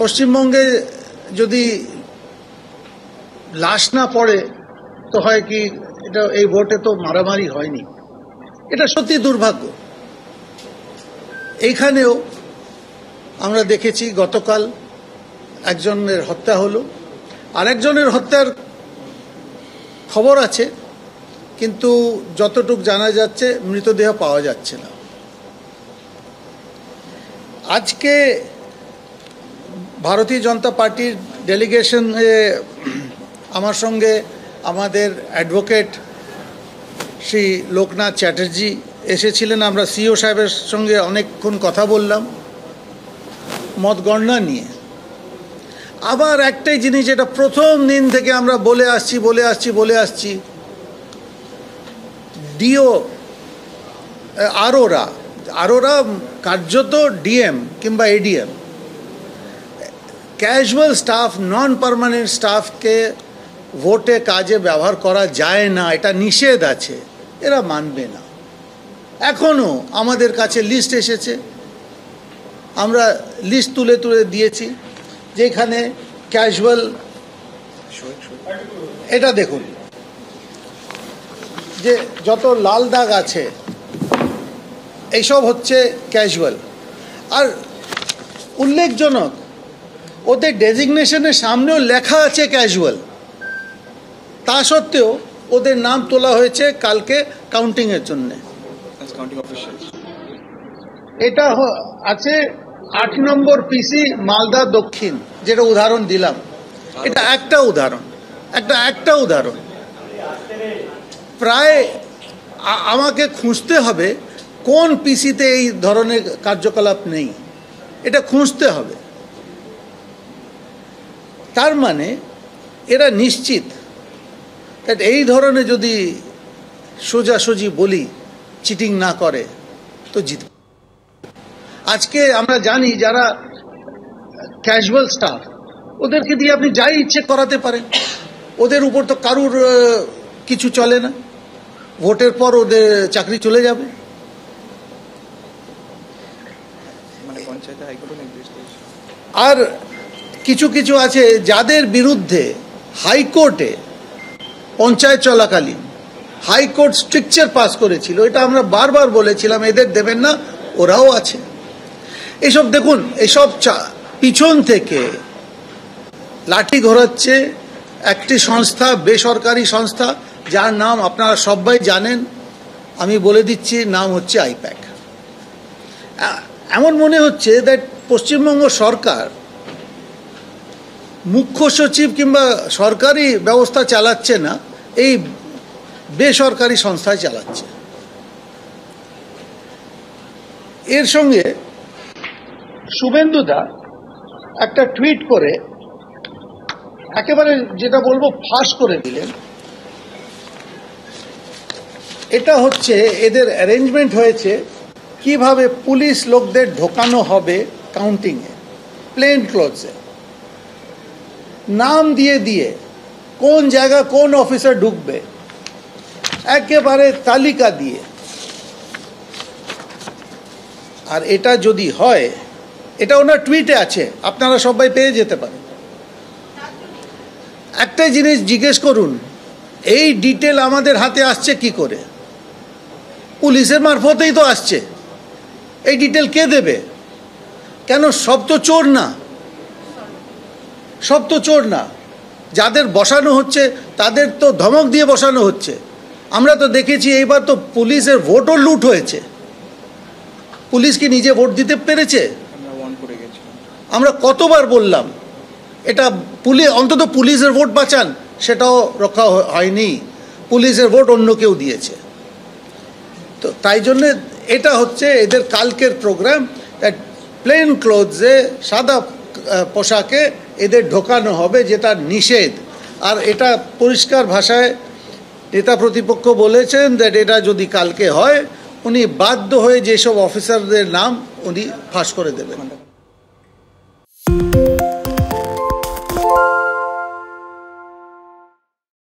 পশ্চিমবঙ্গে যদি লাশ না পড়ে তো হয় কি, এটা এই ভোটে তো মারামারি হয়নি, এটা সত্যি দুর্ভাগ্য। এইখানেও আমরা দেখেছি গতকাল একজনের হত্যা হলো, আরেকজনের হত্যার খবর আছে, কিন্তু যতটুকু জানা যাচ্ছে মৃতদেহ পাওয়া যাচ্ছে না। আজকে ভারতীয় জনতা পার্টির ডেলিগেশনে আমার সঙ্গে আমাদের অ্যাডভোকেট শ্রী লোকনাথ চ্যাটার্জি এসেছিলেন। আমরা সিও সাহেবের সঙ্গে অনেকক্ষণ কথা বললাম মত গণনা নিয়ে। আবার একটাই জিনিস, যেটা প্রথম দিন থেকে আমরা বলে আসছি, ডিও আরোরা কার্যত ডিএম কিংবা এডিএম, ক্যাজুয়াল স্টাফ, নন পার্মানেন্ট স্টাফকে ভোটে কাজে ব্যবহার করা যায় না, এটা নিষেধ আছে, এরা মানবে না। এখনও আমাদের কাছে লিস্ট এসেছে, আমরা লিস্ট তুলে দিয়েছি, যেখানে ক্যাজুয়াল, এটা দেখুন যে যত লাল দাগ আছে এইসব হচ্ছে ক্যাজুয়াল। আর উল্লেখজনক, ওদের ডেজিগনেশনের সামনেও লেখা আছে ক্যাজুয়াল, তা সত্ত্বেও ওদের নাম তোলা হয়েছে কালকে কাউন্টিংয়ের জন্যে। এটা আছে 8 নম্বর পিসি মালদা দক্ষিণ, যেটা উদাহরণ দিলাম, এটা একটা উদাহরণ। প্রায় আমাকে খুঁজতে হবে কোন পিসিতে এই ধরনের কার্যকলাপ নেই, এটা খুঁজতে হবে। তার মানে এরা নিশ্চিত এই ধরনের যদি সোজাসুজি বলি চিটিং না করে তো জিতবে। আজকে আমরা জানি যারা ক্যাজুয়াল স্টাফ, ওদেরকে দিয়ে আপনি যাই ইচ্ছে করাতে পারেন, ওদের উপর তো কারুর কিছু চলে না, ভোটের পর ওদের চাকরি চলে যাবে। আর কিছু আছে যাদের বিরুদ্ধে হাইকোর্টে পঞ্চায়েত চলাকালীন হাইকোর্ট স্ট্রিকচার পাস করেছিল, এটা আমরা বারবার বলেছিলাম এদের দেবেন না, ওরাও আছে। এসব দেখুন, এসব পিছন থেকে লাঠি ঘোরাচ্ছে একটি সংস্থা, বেসরকারি সংস্থা, যার নাম আপনারা সবাই জানেন, আমি বলে দিচ্ছি, নাম হচ্ছে আইপ্যাক। এমন মনে হচ্ছে দ্যাট পশ্চিমবঙ্গ সরকার মুখ্য সচিব কিংবা সরকারি ব্যবস্থা চালাচ্ছে না, এই বেসরকারি সংস্থায় চালাচ্ছে। এর সঙ্গে শুভেন্দুদা একটা টুইট করে একেবারে যেটা বলবো ফাঁস করে দিলেন। এটা হচ্ছে এদের অ্যারেঞ্জমেন্ট হয়েছে কিভাবে পুলিশ লোকদের ঢোকানো হবে কাউন্টিংয়ে, প্লেন ক্লোথসে, নাম দিয়ে কোন জায়গা কোন অফিসার ঢুকবে একেবারে তালিকা দিয়ে। আর এটা যদি হয়, এটা ওনার টুইটে আছে, আপনারা সবাই পেয়ে যেতে পারেন। একটাই জিনিস জিজ্ঞেস করুন, এই ডিটেল আমাদের হাতে আসছে কি করে? পুলিশের মারফতেই তো আসছে। এই ডিটেল কে দেবে? কেন সব তো চোর না, যাদের বসানো হচ্ছে তাদের তো ধমক দিয়ে বসানো হচ্ছে। আমরা তো দেখেছি এইবার তো পুলিশের ভোটও লুট হয়েছে। পুলিশ কি নিজে ভোট দিতে পেরেছে? আমরা কতবার বললাম এটা অন্তত পুলিশের ভোট বাঁচান, সেটাও রক্ষা হয়নি, পুলিশের ভোট অন্য কেউ দিয়েছে। তো তাই জন্যে এটা হচ্ছে এদের কালকের প্রোগ্রাম, প্লেন ক্লোথসে, সাদা পোশাকে এদের ঢোকানো হবে, যেটা নিষেধ। আর এটা পরিষ্কার ভাষায় নেতা প্রতিপক্ষ বলেছেন দ্যাট এটা যদি কালকে হয়, উনি বাধ্য হয়ে যেসব অফিসারদের নাম উনি ফাঁস করে দেবেন।